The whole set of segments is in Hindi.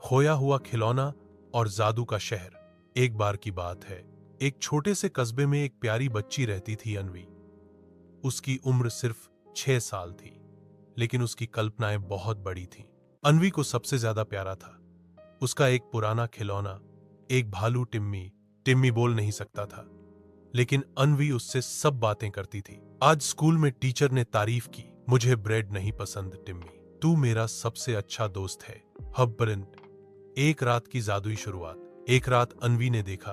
खोया हुआ खिलौना और जादू का शहर। एक बार की बात है, एक छोटे से कस्बे में एक प्यारी बच्ची रहती थी, अन्वी। उसकी उम्र सिर्फ 6 साल थी, लेकिन उसकी कल्पनाएं बहुत बड़ी थीं। अन्वी को सबसे ज्यादा प्यारा था उसका एक पुराना खिलौना, एक भालू टिम्मी। टिम्मी बोल नहीं सकता था, लेकिन अन्वी उससे सब बातें करती थी। आज स्कूल में टीचर ने तारीफ की, मुझे ब्रेड नहीं पसंद टिम्मी, तू मेरा सबसे अच्छा दोस्त है। हब्बरंट। एक रात की जादुई शुरुआत। एक रात अन्वी ने देखा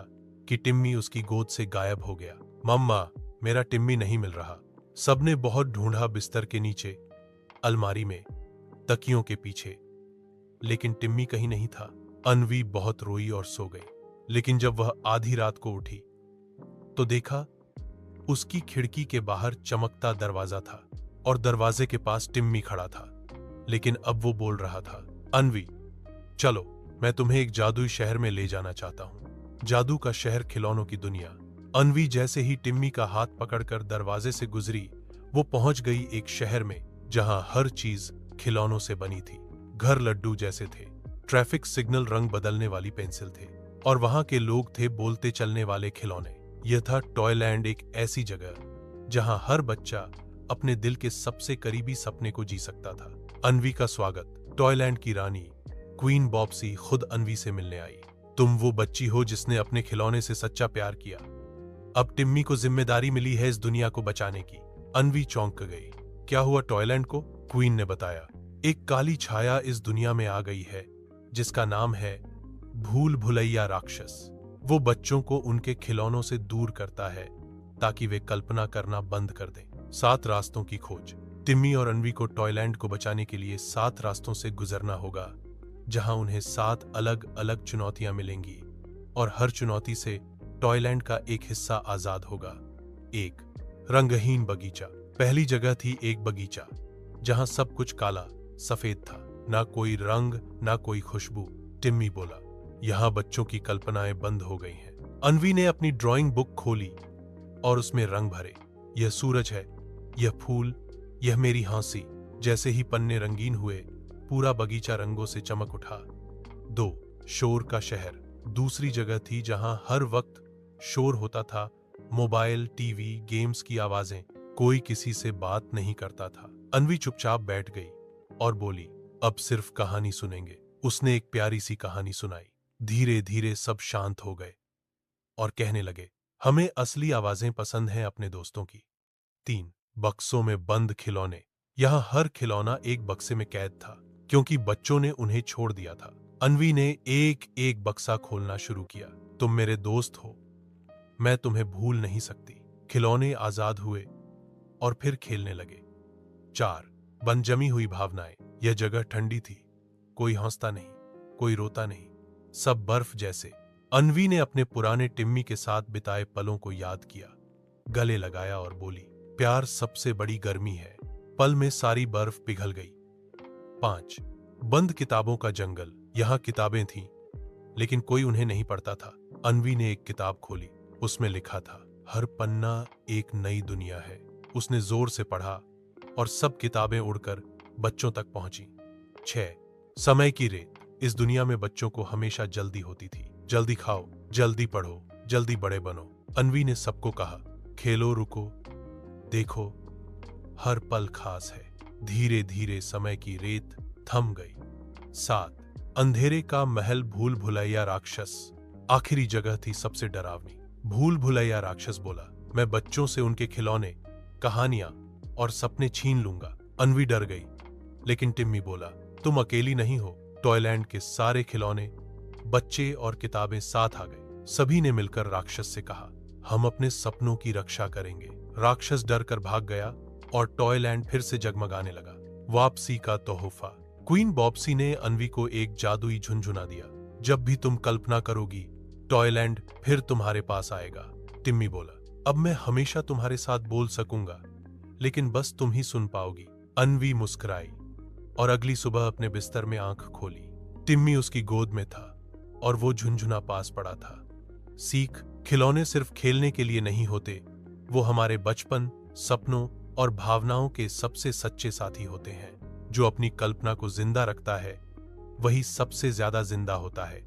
कि टिम्मी उसकी गोद से गायब हो गया। मम्मा, मेरा टिम्मी नहीं मिल रहा। सबने बहुत ढूंढा, बिस्तर के नीचे, अलमारी में, तकियों के पीछे, लेकिन टिम्मी कहीं नहीं था। अन्वी बहुत रोई और सो गई, लेकिन जब वह आधी रात को उठी तो देखा उसकी खिड़की के बाहर चमकता दरवाजा था और दरवाजे के पास टिम्मी खड़ा था। लेकिन अब वो बोल रहा था, अन्वी, चलो, मैं तुम्हें एक जादुई शहर में ले जाना चाहता हूं। जादू का शहर, खिलौनों की दुनिया। अन्वी जैसे ही टिम्मी का हाथ पकड़कर दरवाजे से गुजरी, वो पहुंच गई एक शहर में जहां हर चीज खिलौनों से बनी थी। घर लड्डू जैसे थे, ट्रैफिक सिग्नल रंग बदलने वाली पेंसिल थे, और वहां के लोग थे बोलते चलने वाले खिलौने। यह था टॉयलैंड, एक ऐसी जगह जहां हर बच्चा अपने दिल के सबसे करीबी सपने को जी सकता था। अन्वी का स्वागत। टॉयलैंड की रानी क्वीन बॉब्सी खुद अन्वी से मिलने आई। तुम वो बच्ची हो जिसने अपने खिलौने से सच्चा प्यार किया। अब टिम्मी को जिम्मेदारी मिली है इस दुनिया को बचाने की। अन्वी चौंक गई। क्या हुआ टॉयलैंड को? क्वीन ने बताया, एक काली छाया इस दुनिया में आ गई है जिसका नाम है भूल भुलैया राक्षस। वो बच्चों को उनके खिलौनों से दूर करता है ताकि वे कल्पना करना बंद कर दें। 7 रास्तों की खोज। टिम्मी और अन्वी को टॉयलैंड को बचाने के लिए 7 रास्तों से गुजरना होगा, जहां उन्हें 7 अलग अलग चुनौतियां मिलेंगी, और हर चुनौती से टॉयलैंड का एक हिस्सा आजाद होगा। 1. रंगहीन बगीचा। पहली जगह थी एक बगीचा जहां सब कुछ काला सफेद था, ना कोई रंग, ना कोई खुशबू। टिम्मी बोला, यहां बच्चों की कल्पनाएं बंद हो गई हैं। अन्वी ने अपनी ड्राइंग बुक खोली और उसमें रंग भरे। यह सूरज है, यह फूल, यह मेरी हंसी। जैसे ही पन्ने रंगीन हुए, पूरा बगीचा रंगों से चमक उठा। 2. शोर का शहर। दूसरी जगह थी जहां हर वक्त शोर होता था, मोबाइल, टीवी, गेम्स की आवाजें। कोई किसी से बात नहीं करता था। अन्वी चुपचाप बैठ गई और बोली, अब सिर्फ कहानी सुनेंगे। उसने एक प्यारी सी कहानी सुनाई। धीरे धीरे सब शांत हो गए और कहने लगे, हमें असली आवाजें पसंद हैं अपने दोस्तों की। 3. बक्सों में बंद खिलौने। यहां हर खिलौना एक बक्से में कैद था, क्योंकि बच्चों ने उन्हें छोड़ दिया था। अन्वी ने एक एक बक्सा खोलना शुरू किया। तुम मेरे दोस्त हो, मैं तुम्हें भूल नहीं सकती। खिलौने आजाद हुए और फिर खेलने लगे। 4. बन जमी हुई भावनाएं। यह जगह ठंडी थी, कोई हंसता नहीं, कोई रोता नहीं, सब बर्फ जैसे। अन्वी ने अपने पुराने टिम्मी के साथ बिताए पलों को याद किया, गले लगाया और बोली, प्यार सबसे बड़ी गर्मी है। पल में सारी बर्फ पिघल गई। 5. बंद किताबों का जंगल। यहां किताबें थीं, लेकिन कोई उन्हें नहीं पढ़ता था। अन्वी ने एक किताब खोली, उसमें लिखा था, हर पन्ना एक नई दुनिया है। उसने जोर से पढ़ा और सब किताबें उड़कर बच्चों तक पहुंची। 6. समय की रेत। इस दुनिया में बच्चों को हमेशा जल्दी होती थी। जल्दी खाओ, जल्दी पढ़ो, जल्दी बड़े बनो। अन्वी ने सबको कहा, खेलो, रुको, देखो, हर पल खास है। धीरे धीरे समय की रेत थम गई। 7. अंधेरे का महल। भूल भुलैया राक्षस। आखिरी जगह थी सबसे डरावनी। भूल भुलैया राक्षस बोला, मैं बच्चों से उनके खिलौने, कहानियां और सपने छीन लूंगा। अन्वी डर गई, लेकिन टिम्मी बोला, तुम अकेली नहीं हो। टॉयलैंड के सारे खिलौने, बच्चे और किताबें साथ आ गए। सभी ने मिलकर राक्षस से कहा, हम अपने सपनों की रक्षा करेंगे। राक्षस डर कर भाग गया और टॉयलैंड फिर से जगमगाने लगा। वापसी का तोहफा। क्वीन बॉब्सी ने अन्वी को एक जादुई झुनझुना दिया। जब भी तुम कल्पना करोगी, टॉयलैंड फिर तुम्हारे पास आएगा। टिम्मी बोला, अब मैं हमेशा तुम्हारे साथ बोल सकूंगा, लेकिन बस तुम ही सुन पाओगी। अन्वी मुस्कुराई और अगली सुबह अपने बिस्तर में आंख खोली। टिम्मी उसकी गोद में था और वो झुनझुना पास पड़ा था। सीख, खिलौने सिर्फ खेलने के लिए नहीं होते, वो हमारे बचपन, सपनों और भावनाओं के सबसे सच्चे साथी होते हैं। जो अपनी कल्पना को जिंदा रखता है वही सबसे ज्यादा जिंदा होता है।